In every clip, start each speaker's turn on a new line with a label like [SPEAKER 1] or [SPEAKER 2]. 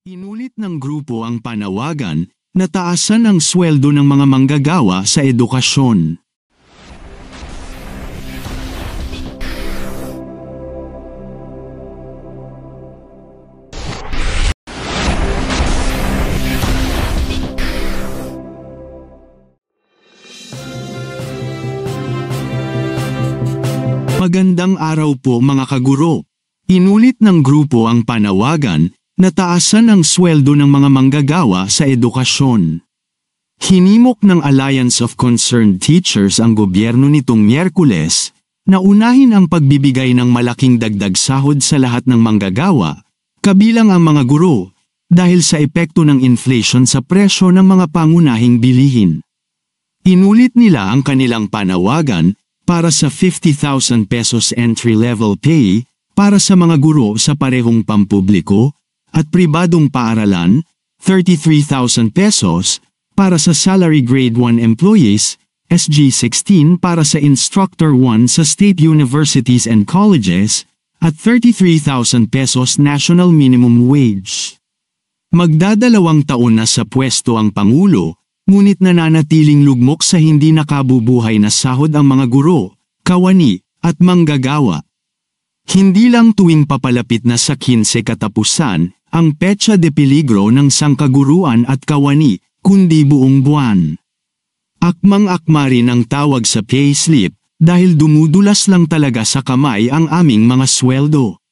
[SPEAKER 1] Inulit ng grupo ang panawagan na taasan ang sweldo ng mga manggagawa sa edukasyon. Magandang araw po mga kaguro. Inulit ng grupo ang panawagan na taasan ang sweldo ng mga manggagawa sa edukasyon. Hinimok ng Alliance of Concerned Teachers ang gobyerno nitong Miyerkules na unahin ang pagbibigay ng malaking dagdag sahod sa lahat ng manggagawa, kabilang ang mga guro, dahil sa epekto ng inflation sa presyo ng mga pangunahing bilihin. Inulit nila ang kanilang panawagan para sa 50,000 pesos entry-level pay para sa mga guro sa parehong pampubliko at pribadong paaralan, 33,000 pesos para sa salary grade 1 employees, SG16 para sa instructor 1 sa state universities and colleges, at 33,000 pesos national minimum wage. Magdadalawang taon na sa pwesto ang Pangulo, ngunit nananatiling lugmok sa hindi nakabubuhay na sahod ang mga guro, kawani, at manggagawa. Hindi lang tuwing papalapit na sa 15 katapusan, ang petsa de peligro ng sangkaguruan at kawani, kundi buong buwan. Akmang-akma rin ang tawag sa payslip, dahil dumudulas lang talaga sa kamay ang aming mga sweldo.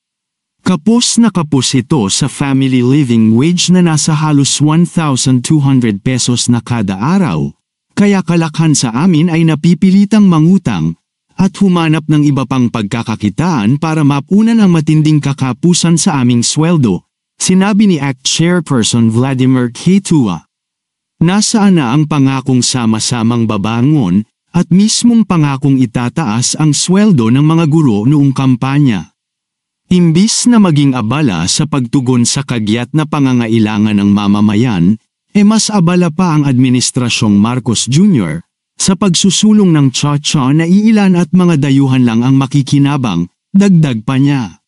[SPEAKER 1] Kapos na kapos ito sa family living wage na nasa halos 1,200 pesos na kada araw, kaya kalakhan sa amin ay napipilitang mangutang at humanap ng iba pang pagkakakitaan para mapunan ang matinding kakapusan sa aming sweldo, sinabi ni ACT Chairperson Vladimir K. Nasaan na ang pangakong sama-samang babangon at mismong pangakong itataas ang sweldo ng mga guro noong kampanya? Imbis na maging abala sa pagtugon sa kagyat na pangangailangan ng mamamayan, mas abala pa ang Administrasyong Marcos Jr. sa pagsusulong ng tsa-tsa na iilan at mga dayuhan lang ang makikinabang, dagdag pa niya.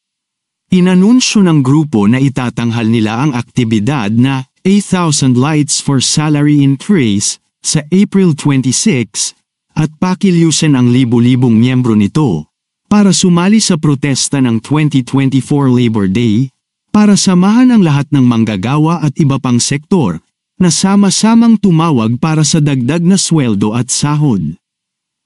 [SPEAKER 1] Inanunsyo ng grupo na itatanghal nila ang aktibidad na 8,000 lights for salary increase sa April 26 at pakilyusin ang libu-libong miyembro nito para sumali sa protesta ng 2024 Labor Day, para samahan ang lahat ng manggagawa at iba pang sektor na sama-samang tumawag para sa dagdag na sweldo at sahod.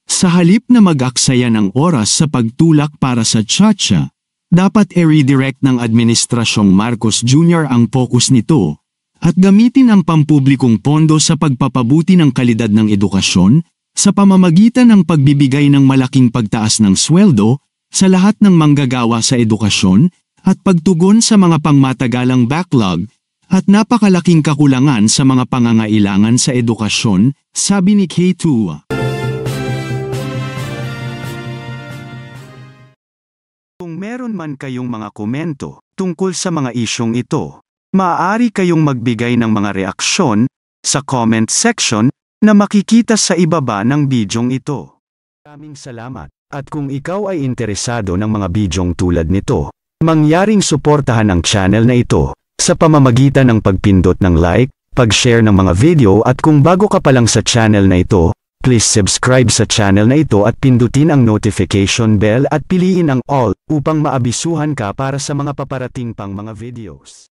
[SPEAKER 1] Sa halip na mag-aksaya ng oras sa pagtulak para sa tsa-tsa, dapat i-redirect ng Administrasyong Marcos Jr. ang focus nito at gamitin ang pampublikong pondo sa pagpapabuti ng kalidad ng edukasyon sa pamamagitan ng pagbibigay ng malaking pagtaas ng sweldo sa lahat ng manggagawa sa edukasyon at pagtugon sa mga pangmatagalang backlog at napakalaking kakulangan sa mga pangangailangan sa edukasyon, sabi ni K. Kung meron man kayong mga komento tungkol sa mga isyong ito, maaari kayong magbigay ng mga reaksyon sa comment section na makikita sa ibaba ng bidyong ito. Maraming salamat. At kung ikaw ay interesado ng mga bidyong tulad nito, mangyaring suportahan ang channel na ito sa pamamagitan ng pagpindot ng like, pag-share ng mga video at kung bago ka pa lang sa channel na ito, please subscribe sa channel na ito at pindutin ang notification bell at piliin ang all upang maabisuhan ka para sa mga paparating pang mga videos.